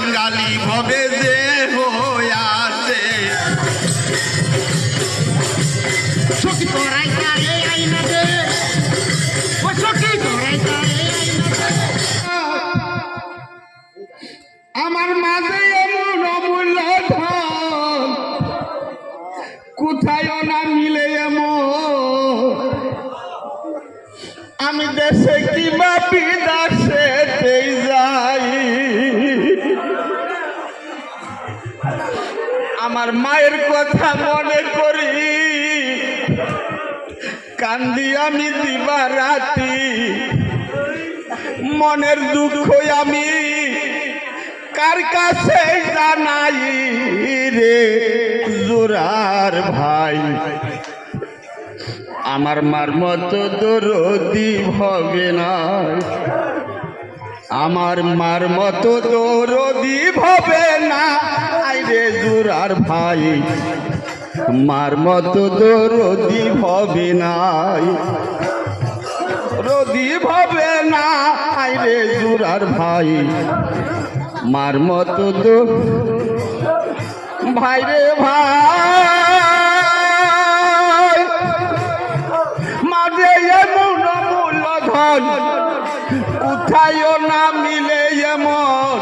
বাঙালি ভবে যে হইয়াছে সখী তোরাই তারে আইনা দে ও সখী তোরাই তারে আমার মাঝে এমন অমূল্য ধন কোথায় না মিলে এমন আমি দেশে কিংবা বিদেশে যাই আমার মায়ের কথা মনে করি কান্দি আমি দিবা রাতি মনের দুঃখ আমি কার কাছে জানাই রে জোরার ভাই আমার মার মতো দরদি হবে না আমার মার মতো দরদি হবে না আইরে জোরার ভাই মার মতো দরদি হবে না রদি হবে না আইরে জোরার ভাই মার মতো তো ভাই রে ভাই মাঝে এমন মূল্য ধন কোথায় না মিলে এমন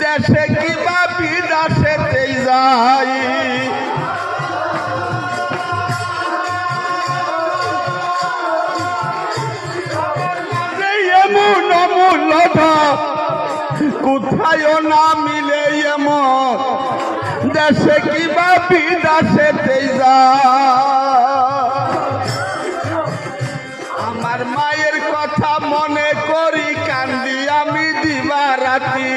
দেশে কিবা বিদেশে যাই এমন মূল্য ধন কোথায় না মিলে এমন দেশে কিবা বিদেশে আমার মায়ের কথা মনে করি কান্দি আমি দিবা রাতি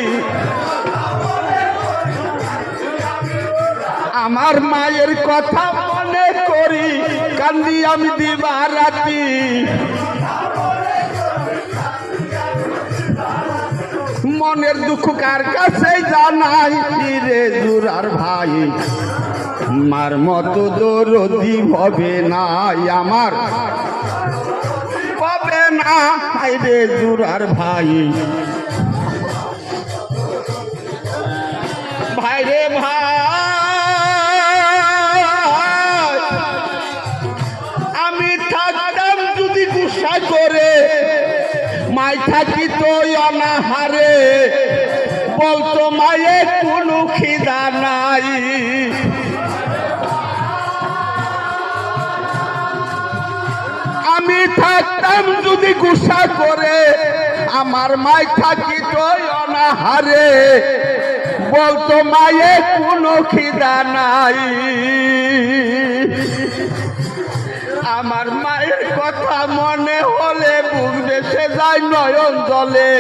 আমার মায়ের কথা মনে করি কান্দি আমি দিবা রাতি মনের দুঃখ কার কাছে জানাই রে জোরার ভাই মার মতো দরদি হবে না আমার হবে না রে জোরার ভাই ভাই রে ভাই আমি থাকতাম যদি গুসা করে মাই থাকি তো অনাহারে বলতো মায়ে কোনো খিদা নাই আমি থাকতাম যদি গুসা করে আমার মাই থাকি তো অনাহারে বলতো মায়ে কোনো খিদা নাই আমার মায়ের কথা মনে হলে বুক বেসে যায় নয়ন জলে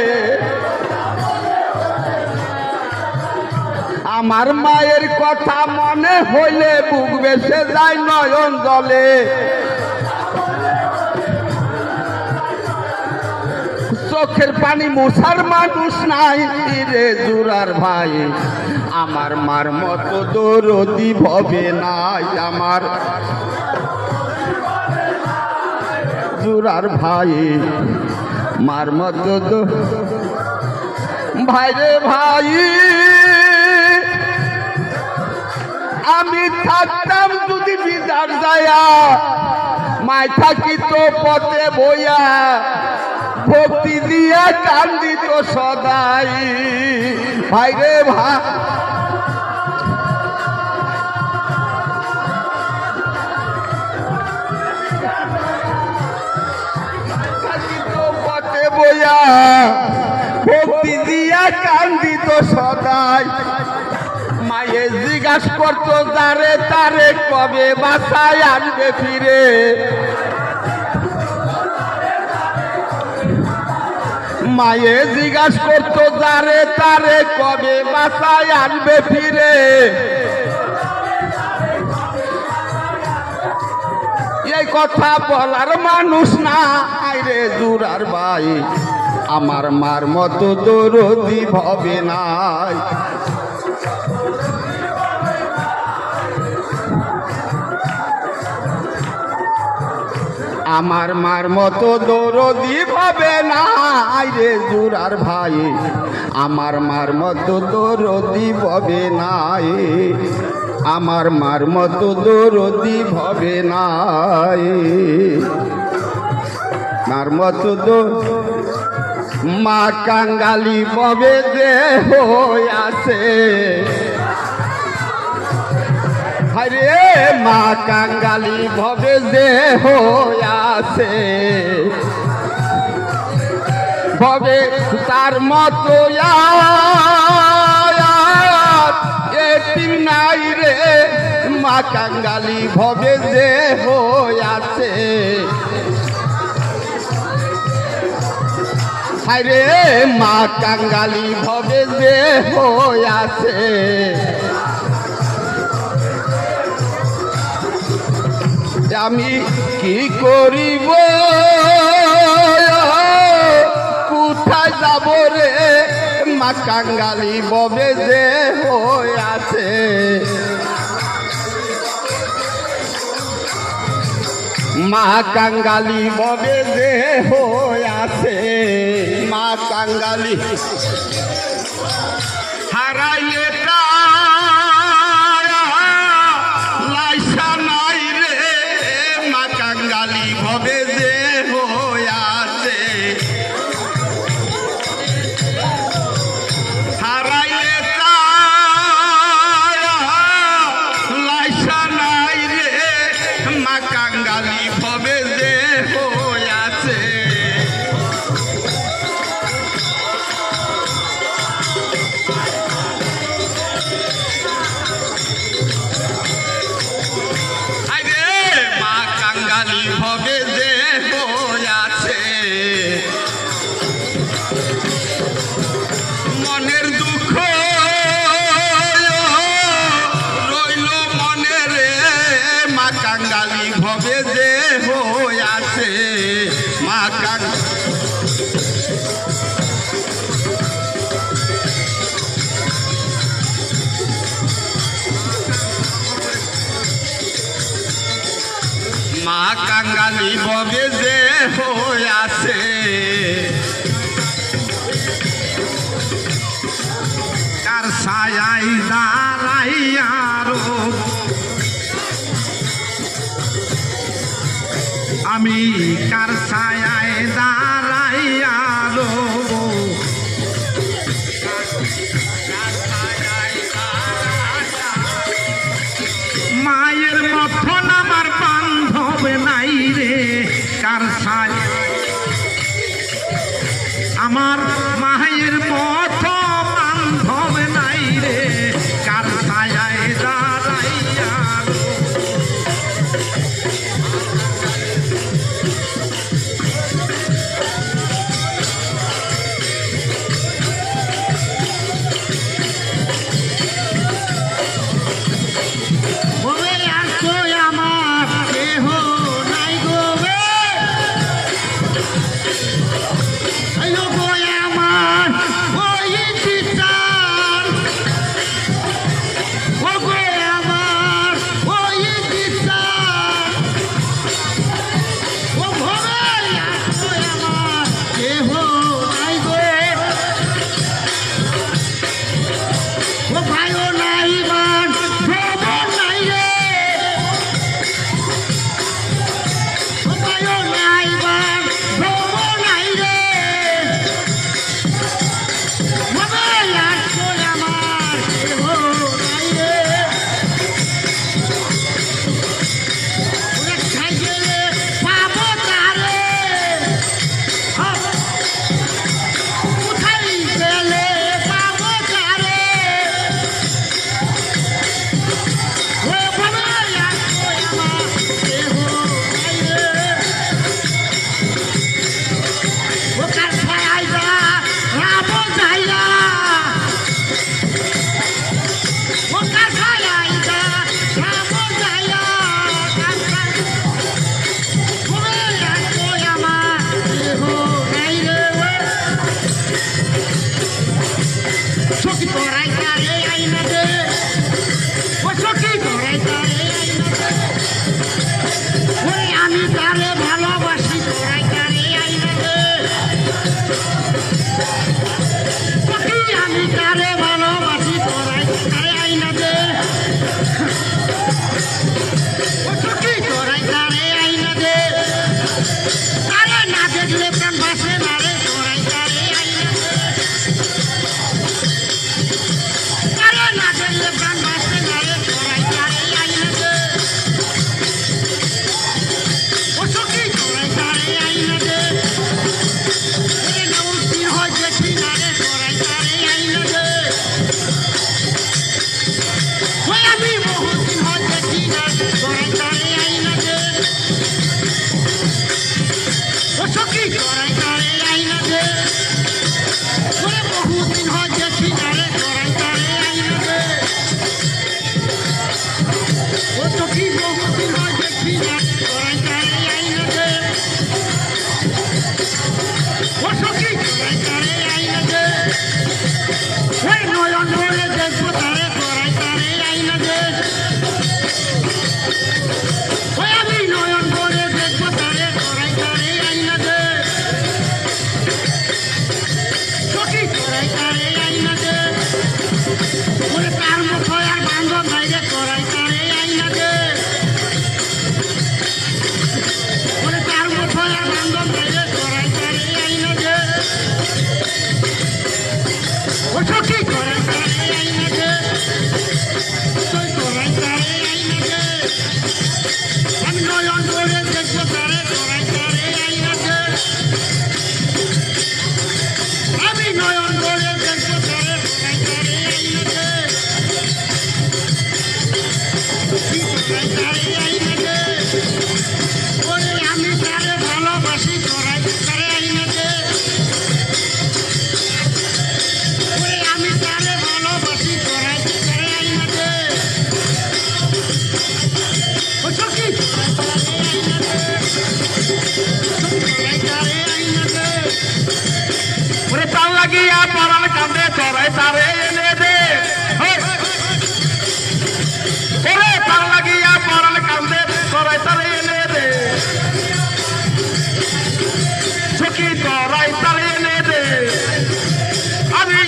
আমার মায়ের কথা মনে হইলে বুক বেসে যায় নয়ন জলে চোখের পানি মোছার মানুষ নাই রে জোরার ভাই আমার মার মতো দরদি হবে নাই আমার জোরার ভাই মার মতো ভাই রে ভাই আমি থাকতাম যদি বিদার যায়া মাই থাকি তো পথে বইয়া ভক্তি দিয়া কান্দি তো সদাই ভাই রে ভাই বইয়া ভক্তি দিয়া কান্দি তো সদাই মায়ে জিজ্ঞাসা করতো যারে তারে কবে বাসায় আনবে ফিরে মায়ে জিজ্ঞাসা করতো যারে তারে কবে বাসায় আনবে ফিরে এই কথা বলার মানুষ না আইরে জোরার ভাই আমার মার মতো দরদি হবে নাই আমার মার মতো দৌড়দি ভাবে না রে জুরার ভাই আমার মার মতো দৌড়দি ভাবে নাই আমার মার মতো দৌড়দি ভাবে নাই মার মতো মা কাঙ্গালি ভবে যে আছে হরে মা কাঙ্গালি ভবে যে আছে ভবে তার মতো এতিম নাই রে মা কাঙ্গালি ভবে যে আছে হরে মা কাঙ্গালি ভবে যে আছে আমি কি করিব কোথায় যাব রে মা কাঙ্গালি ভবে যে আছে মা কাঙ্গালি ভবে যে আছে মা কাঙ্গালি হারাইলে লাইসা নাই রে মা কাঙ্গালি ভবে যে আছে হারাইলে লাইসা নাই রে মা কাঙ্গালি ভবে যে আছে হবে যে আছে মনের দুঃখ রইল মনে রে মা কাঙ্গালি ভবে যে আছে মা মা কাঙ্গালি ভবে যে আছে কার ছায়াই দাঁড়াইয়া আমি কার ছায়ায় দাঁড়াইয়া মায়ের মতন আমার বান্ধব নাই রে কার ছায় আমার মায়ের মতো বান্ধব নাই রে কার ছায়ায় দাঁড়াইয়া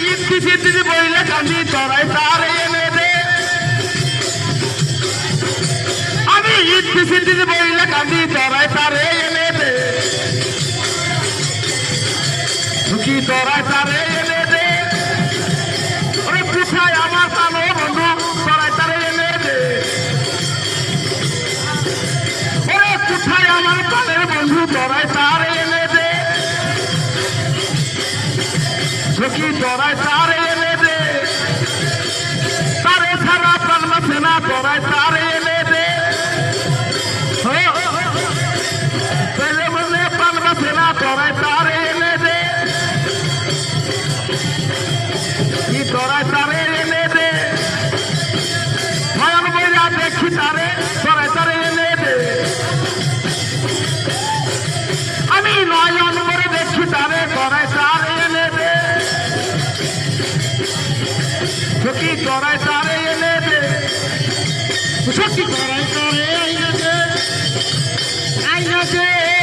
ইতি সিদ্ধি বইলে কান্দি তোরাই তারে এনে দে আমি ইতি সিদ্ধি বইলে কান্দি তোরাই তারে এনে দে সুখী তোরাই তারে এনে দে ওরে কোথায় আমার কালো বন্ধু তোরাই তারে এনে দে ওরে কোথায় আমার কালের বন্ধু তোরাই তারে এনে দে সুখী তোরাই তারে এনে দে তারে ছাড়া প্রাণ বাঁচে না তোরাই তারে এনে দে পেলে মনে প্রাণ বাঁচে না তোরাই তারে এনে দে কি তোরাই তারে এনে দে নয়ন বইয়া দেখি তারে তোরাই তারে এনে দে আমি নয়ন করে দেখি তারে তোরাই তারে এনে দে সখী তোরাই তারে এনে দে সখী তোরাই তারে আইনা দে